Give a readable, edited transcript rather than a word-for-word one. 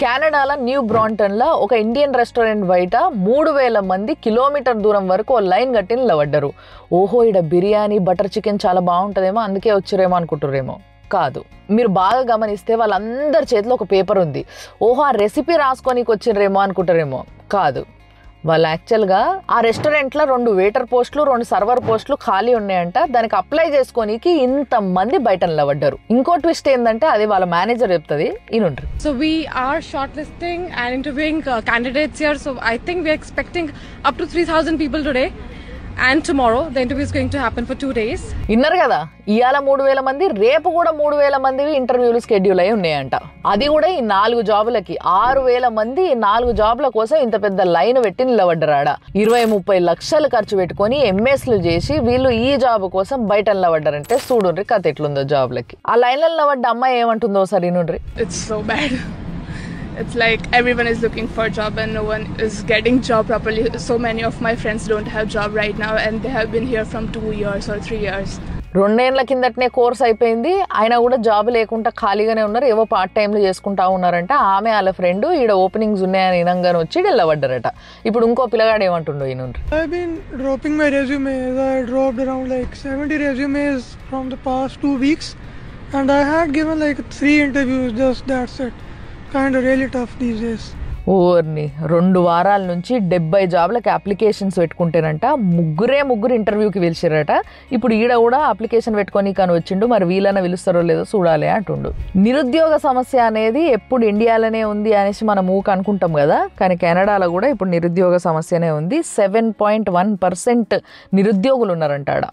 కెనడాలో న్యూ బ్రాంటన్లో ఒక Indian restaurant బయట 3000 మంది కిలోమీటర్ దూరం వరకు ఓ లైన్ కట్టి నిలబడ్డారు. ఓహో ఈడ బిర్యానీ బటర్ చికెన్ చాలా బాగుంటుందేమో అందుకే వచ్చారేమో అనుకుంటారేమో. కాదు, మీరు బాగా గమనిస్తే వాళ్ళందరి చేతిలో ఒక పేపర్ ఉంది. ఓహో ఆ రెసిపీ రాసుకోనికి వచ్చిర్రేమో అనుకుంటారేమో. కాదు, వాళ్ళు యాక్చువల్గా ఆ రెస్టారెంట్లో 2 వెయిటర్ పోస్టులు 2 సర్వర్ పోస్టులు ఖాళీ ఉన్నాయంట. దానికి అప్లై చేసుకోనికి ఇంతమంది బయట నిలబడ్డారు. ఇంకో ట్విస్ట్ ఏంటంటే అది వాళ్ళ మేనేజర్ చెప్తుంది, ఈనుండ్రి. So we are shortlisting and interviewing candidates here. So I think we are expecting up to 3,000 people today. And tomorrow the interview is going to happen for 2 days. విన్నారు కదా, ఇవాళ 3000 మంది, రేపు కూడా 3000 మందివి ఇంటర్వ్యూలు షెడ్యూల్ అయి ఉన్నాయంట. అది కూడా ఈ 4 జాబులకి 6000 మంది 4 జాబుల కోసం ఇంత పెద్ద లైన్ పెట్టి నిలబడ్డారాడ. 20-30 లక్షలు ఖర్చు పెట్టుకొని ఎంఎస్లు చేసి వీళ్ళు ఈ జాబ్ కోసం బయట నిలబడ్డారంటే చూడుండ్రి కథ ఎట్లుందో జాబులకి. ఆ లైన్లో నిలబడ్డ అమ్మాయి ఏమంటుందో సరే నుండ్రి. It's so bad. It's like everyone is looking for a job and no one is getting job properly. So many of my friends don't have job right now and they have been here from 2 years or 3 years. 2 ఏళ్ల కిందటనే course అయిపోయింది, అయినా కూడా job లేకుండా ఖాళీగానే ఉన్నారు. ఏవో part టైంలు చేసుకుంటా ఉన్నారంట. ఆమె వాళ్ళ ఫ్రెండ్ ఈడ ఓపెనింగ్స్ ఉన్నాయని వినంగానే వచ్చి నిలబడ్డారట. ఇప్పుడు ఇంకో పిల్లగాడు ఏమంటుండో ఈయన. I've been dropping my resumes. I dropped around like 70 resumes from the past 2 weeks and I had given like 3 interviews, just that's it. Kind of really tough these days. ఓర్ని 2 వారాల నుంచి 70 జాబ్లకి అప్లికేషన్స్ పెట్టుకుంటేనంట. ముగ్గురు ఇంటర్వ్యూకి పిలిచారట. ఇప్పుడు ఈడ కూడా అప్లికేషన్ పెట్టుకొని కానీ వచ్చిండు. మరి వీళ్ళైనా పిలుస్తారో లేదో చూడాలి అంటుండు. నిరుద్యోగ సమస్య అనేది ఎప్పుడు ఇండియాలోనే ఉంది అనేసి మనం ఊక అనుకుంటాం కదా, కానీ కెనడాలో కూడా ఇప్పుడు నిరుద్యోగ సమస్యనే ఉంది. 7.1% నిరుద్యోగులు ఉన్నారంట ఆడ.